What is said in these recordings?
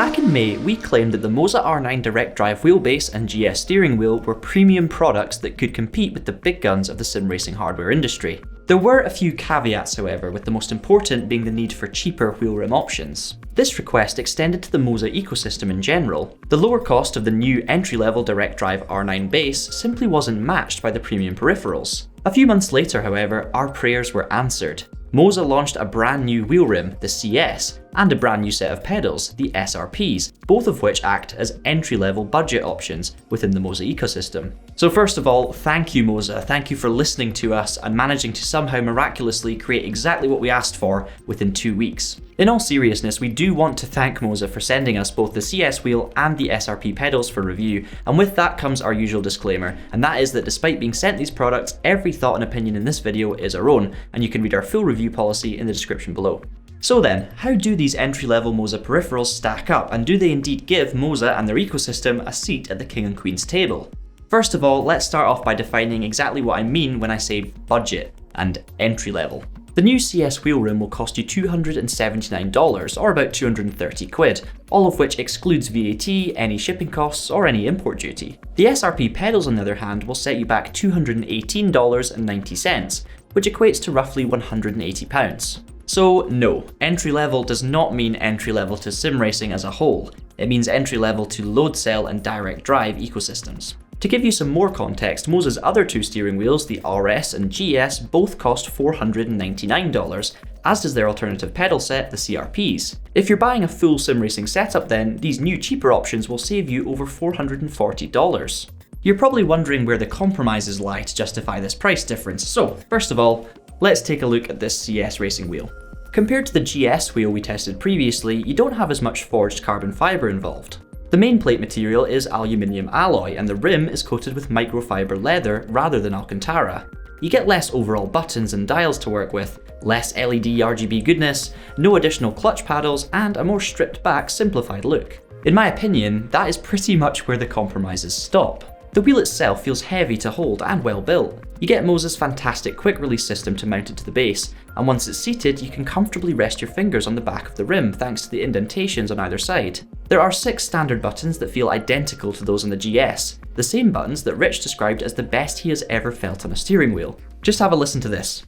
Back in May, we claimed that the Moza R9 Direct Drive wheelbase and GS steering wheel were premium products that could compete with the big guns of the sim racing hardware industry. There were a few caveats however, with the most important being the need for cheaper wheel rim options. This request extended to the Moza ecosystem in general. The lower cost of the new entry-level Direct Drive R9 base simply wasn't matched by the premium peripherals. A few months later however, our prayers were answered. Moza launched a brand new wheel rim, the CS, and a brand new set of pedals, the SR-Ps, both of which act as entry-level budget options within the Moza ecosystem. So first of all, thank you Moza, thank you for listening to us and managing to somehow miraculously create exactly what we asked for within 2 weeks. In all seriousness, we do want to thank Moza for sending us both the CS wheel and the SR-P pedals for review, and with that comes our usual disclaimer, and that is that despite being sent these products, every thought and opinion in this video is our own, and you can read our full review policy in the description below. So then, how do these entry-level Moza peripherals stack up, and do they indeed give Moza and their ecosystem a seat at the king and queen's table? First of all, let's start off by defining exactly what I mean when I say budget and entry-level. The new CS wheel rim will cost you $279, or about 230 quid, all of which excludes VAT, any shipping costs, or any import duty. The SR-P pedals on the other hand will set you back $218.90, which equates to roughly £180. So no, entry level does not mean entry level to sim racing as a whole, it means entry level to load cell and direct drive ecosystems. To give you some more context, Moza's other two steering wheels, the RS and GS, both cost $499, as does their alternative pedal set, the CR-Ps. If you're buying a full sim racing setup then, these new cheaper options will save you over $440. You're probably wondering where the compromises lie to justify this price difference, so first of all, let's take a look at this CS racing wheel. Compared to the GS wheel we tested previously, you don't have as much forged carbon fibre involved. The main plate material is aluminium alloy, and the rim is coated with microfiber leather rather than Alcantara. You get less overall buttons and dials to work with, less LED RGB goodness, no additional clutch paddles, and a more stripped back, simplified look. In my opinion, that is pretty much where the compromises stop. The wheel itself feels heavy to hold and well built. You get Moza's fantastic quick release system to mount it to the base, and once it's seated you can comfortably rest your fingers on the back of the rim thanks to the indentations on either side. There are 6 standard buttons that feel identical to those on the GS, the same buttons that Rich described as the best he has ever felt on a steering wheel. Just have a listen to this.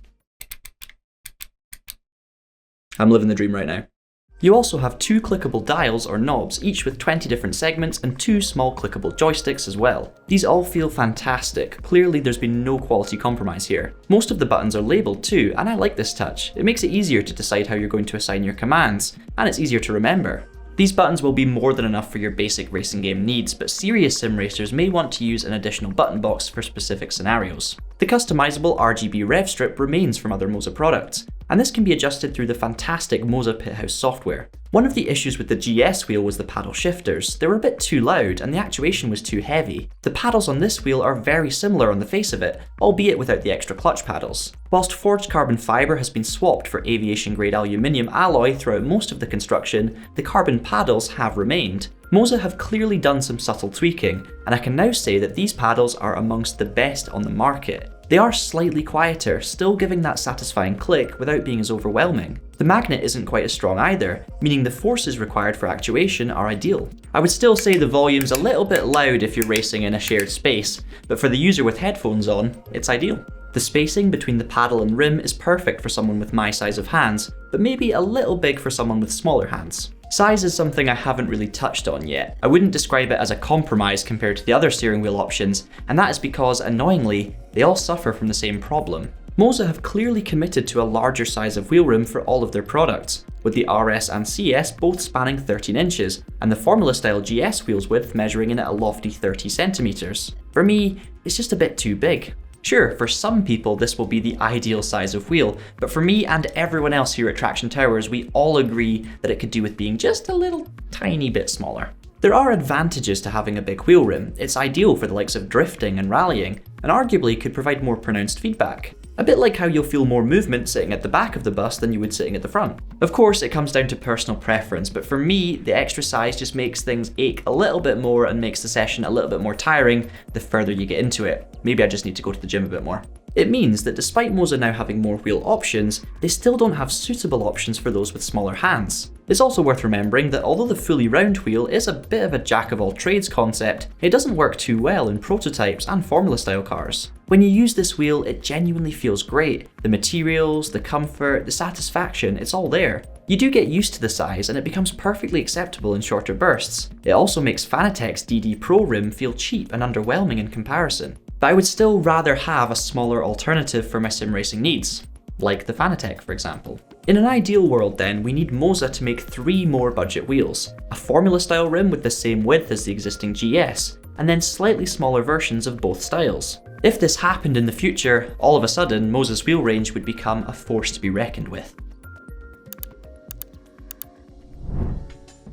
I'm living the dream right now. You also have 2 clickable dials or knobs, each with 20 different segments, and 2 small clickable joysticks as well. These all feel fantastic. Clearly there's been no quality compromise here. Most of the buttons are labelled too, and I like this touch. It makes it easier to decide how you're going to assign your commands, and it's easier to remember. These buttons will be more than enough for your basic racing game needs, but serious sim racers may want to use an additional button box for specific scenarios. The customizable RGB rev strip remains from other Moza products, and this can be adjusted through the fantastic Moza Pithouse software. One of the issues with the GS wheel was the paddle shifters. They were a bit too loud and the actuation was too heavy. The paddles on this wheel are very similar on the face of it, albeit without the extra clutch paddles. Whilst forged carbon fibre has been swapped for aviation grade aluminium alloy throughout most of the construction, the carbon paddles have remained. Moza have clearly done some subtle tweaking, and I can now say that these paddles are amongst the best on the market. They are slightly quieter, still giving that satisfying click without being as overwhelming. The magnet isn't quite as strong either, meaning the forces required for actuation are ideal. I would still say the volume's a little bit loud if you're racing in a shared space, but for the user with headphones on, it's ideal. The spacing between the paddle and rim is perfect for someone with my size of hands, but maybe a little big for someone with smaller hands. Size is something I haven't really touched on yet. I wouldn't describe it as a compromise compared to the other steering wheel options, and that is because, annoyingly, they all suffer from the same problem. Moza have clearly committed to a larger size of wheel rim for all of their products, with the RS and CS both spanning 13 inches, and the Formula style GS wheels width measuring in at a lofty 30 centimeters. For me, it's just a bit too big. Sure, for some people this will be the ideal size of wheel, but for me and everyone else here at Traxion Towers, we all agree that it could do with being just a little tiny bit smaller. There are advantages to having a big wheel rim. It's ideal for the likes of drifting and rallying, and arguably could provide more pronounced feedback. A bit like how you'll feel more movement sitting at the back of the bus than you would sitting at the front. Of course, it comes down to personal preference, but for me, the extra size just makes things ache a little bit more and makes the session a little bit more tiring the further you get into it. Maybe I just need to go to the gym a bit more. It means that despite Moza now having more wheel options, they still don't have suitable options for those with smaller hands. It's also worth remembering that although the fully round wheel is a bit of a jack-of-all-trades concept, it doesn't work too well in prototypes and formula-style cars. When you use this wheel, it genuinely feels great. The materials, the comfort, the satisfaction, it's all there. You do get used to the size and it becomes perfectly acceptable in shorter bursts. It also makes Fanatec's DD Pro rim feel cheap and underwhelming in comparison. But I would still rather have a smaller alternative for my sim racing needs, like the Fanatec for example. In an ideal world then, we need Moza to make 3 more budget wheels, a formula style rim with the same width as the existing GS, and then slightly smaller versions of both styles. If this happened in the future, all of a sudden Moza's wheel range would become a force to be reckoned with.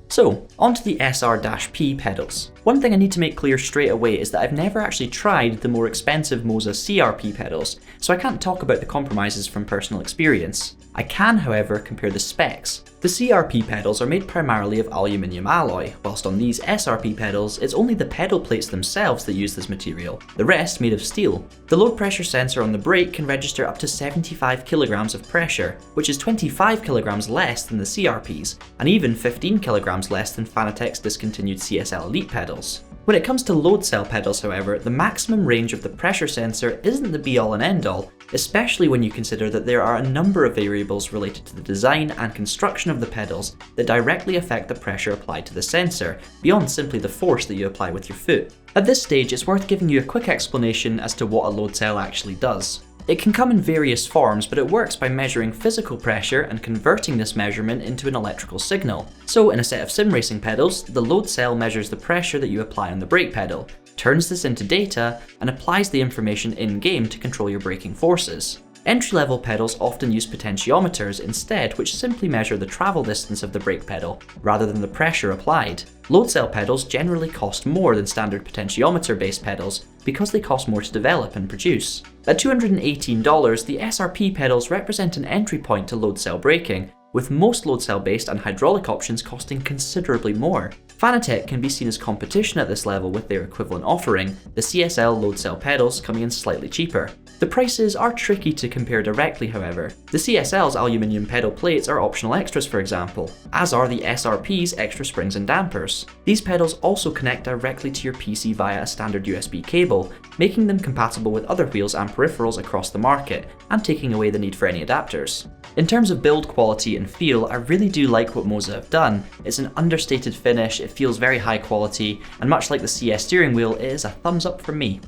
So, onto the SR-P pedals. One thing I need to make clear straight away is that I've never actually tried the more expensive Moza CR-P pedals, so I can't talk about the compromises from personal experience. I can, however, compare the specs. The CR-P pedals are made primarily of aluminium alloy, whilst on these SR-P pedals, it's only the pedal plates themselves that use this material, the rest made of steel. The load pressure sensor on the brake can register up to 75 kilograms of pressure, which is 25 kilograms less than the CR-Ps, and even 15 kilograms less than Fanatec's discontinued CSL Elite pedals. When it comes to load cell pedals, however, the maximum range of the pressure sensor isn't the be-all and end-all, especially when you consider that there are a number of variables related to the design and construction of the pedals that directly affect the pressure applied to the sensor, beyond simply the force that you apply with your foot. At this stage, it's worth giving you a quick explanation as to what a load cell actually does. It can come in various forms, but it works by measuring physical pressure and converting this measurement into an electrical signal. So in a set of sim racing pedals, the load cell measures the pressure that you apply on the brake pedal, turns this into data, and applies the information in-game to control your braking forces. Entry-level pedals often use potentiometers instead, which simply measure the travel distance of the brake pedal, rather than the pressure applied. Load cell pedals generally cost more than standard potentiometer-based pedals because they cost more to develop and produce. At $218, the SR-P pedals represent an entry point to load cell braking, with most load cell based and hydraulic options costing considerably more. Fanatec can be seen as competition at this level with their equivalent offering, the CSL load cell pedals coming in slightly cheaper. The prices are tricky to compare directly, however. The CSL's aluminium pedal plates are optional extras, for example, as are the SR-P's extra springs and dampers. These pedals also connect directly to your PC via a standard USB cable, making them compatible with other wheels and peripherals across the market, and taking away the need for any adapters. In terms of build quality and feel, I really do like what Moza have done. It's an understated finish, it feels very high quality, and much like the CS steering wheel, it is a thumbs up from me.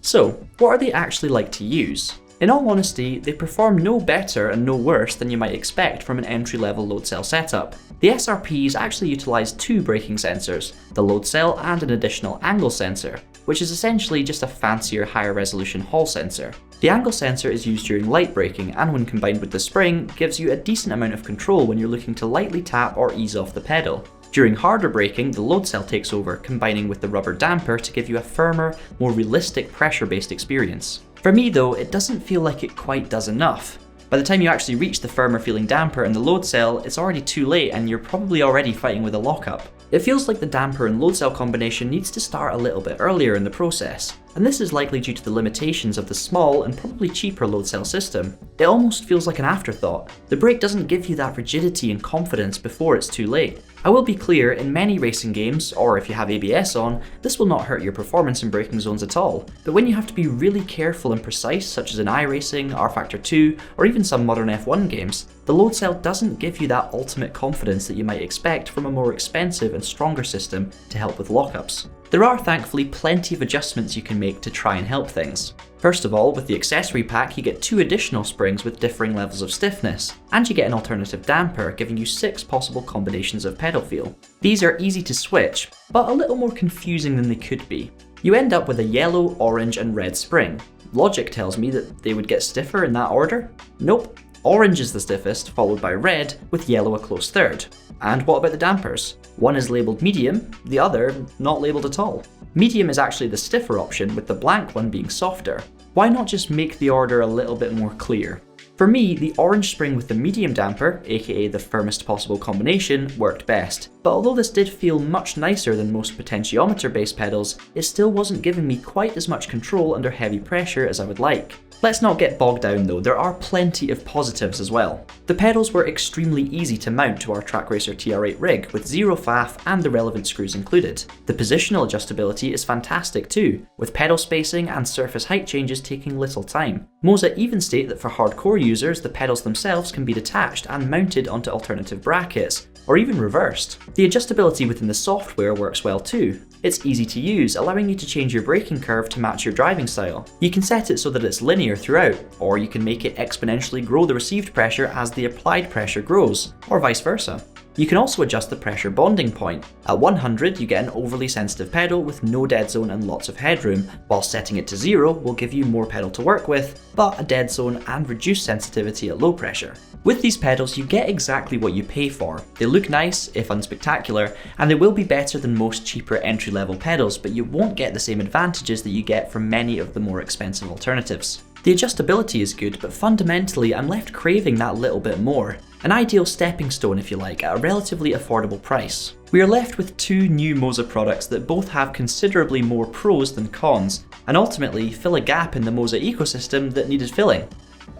So, what are they actually like to use? In all honesty, they perform no better and no worse than you might expect from an entry-level load cell setup. The SR-Ps actually utilise 2 braking sensors, the load cell and an additional angle sensor, which is essentially just a fancier, higher resolution Hall sensor. The angle sensor is used during light braking, and when combined with the spring, gives you a decent amount of control when you're looking to lightly tap or ease off the pedal. During harder braking, the load cell takes over, combining with the rubber damper to give you a firmer, more realistic pressure-based experience. For me though, it doesn't feel like it quite does enough. By the time you actually reach the firmer feeling damper and the load cell, it's already too late and you're probably already fighting with a lockup. It feels like the damper and load cell combination needs to start a little bit earlier in the process, and this is likely due to the limitations of the small and probably cheaper load cell system. It almost feels like an afterthought. The brake doesn't give you that rigidity and confidence before it's too late. I will be clear, in many racing games, or if you have ABS on, this will not hurt your performance in braking zones at all. But when you have to be really careful and precise, such as in iRacing, R-Factor 2, or even some modern F1 games, the load cell doesn't give you that ultimate confidence that you might expect from a more expensive and stronger system to help with lockups. There are thankfully plenty of adjustments you can make to try and help things. First of all, with the accessory pack you get 2 additional springs with differing levels of stiffness, and you get an alternative damper giving you 6 possible combinations of pedal feel. These are easy to switch, but a little more confusing than they could be. You end up with a yellow, orange and red spring. Logic tells me that they would get stiffer in that order? Nope. Orange is the stiffest, followed by red, with yellow a close third. And what about the dampers? One is labelled medium, the other not labelled at all. Medium is actually the stiffer option, with the blank one being softer. Why not just make the order a little bit more clear? For me, the orange spring with the medium damper, aka the firmest possible combination, worked best. But although this did feel much nicer than most potentiometer based pedals, it still wasn't giving me quite as much control under heavy pressure as I would like. Let's not get bogged down though, there are plenty of positives as well. The pedals were extremely easy to mount to our TrackRacer TR8 rig with zero faff and the relevant screws included. The positional adjustability is fantastic too, with pedal spacing and surface height changes taking little time. Moza even state that for hardcore users, the pedals themselves can be detached and mounted onto alternative brackets, or even reversed. The adjustability within the software works well too. It's easy to use, allowing you to change your braking curve to match your driving style. You can set it so that it's linear throughout, or you can make it exponentially grow the received pressure as the applied pressure grows, or vice versa. You can also adjust the pressure bonding point. At 100, you get an overly sensitive pedal with no dead zone and lots of headroom, while setting it to 0 will give you more pedal to work with, but a dead zone and reduced sensitivity at low pressure. With these pedals, you get exactly what you pay for. They look nice, if unspectacular, and they will be better than most cheaper entry-level pedals, but you won't get the same advantages that you get from many of the more expensive alternatives. The adjustability is good, but fundamentally I'm left craving that little bit more. An ideal stepping stone, if you like, at a relatively affordable price. We are left with two new Moza products that both have considerably more pros than cons, and ultimately fill a gap in the Moza ecosystem that needed filling.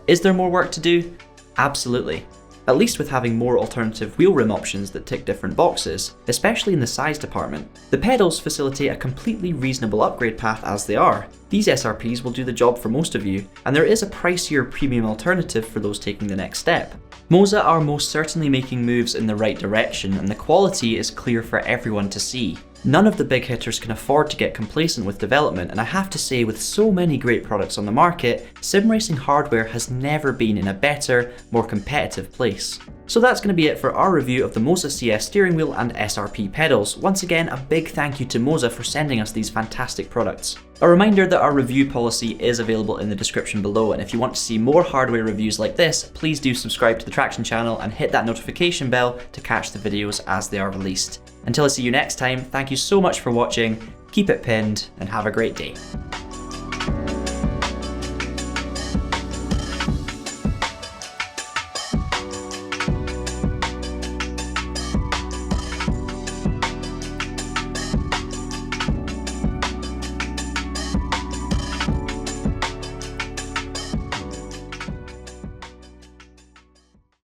Is there more work to do? Absolutely. At least with having more alternative wheel rim options that tick different boxes, especially in the size department. The pedals facilitate a completely reasonable upgrade path as they are. These SR-Ps will do the job for most of you, and there is a pricier premium alternative for those taking the next step. Moza are most certainly making moves in the right direction, and the quality is clear for everyone to see. None of the big hitters can afford to get complacent with development, and I have to say, with so many great products on the market, sim racing hardware has never been in a better, more competitive place. So that's going to be it for our review of the Moza CS steering wheel and SR-P pedals. Once again, a big thank you to Moza for sending us these fantastic products. A reminder that our review policy is available in the description below, and if you want to see more hardware reviews like this, please do subscribe to the Traxion channel and hit that notification bell to catch the videos as they are released. Until I see you next time, thank you so much for watching, keep it pinned, and have a great day.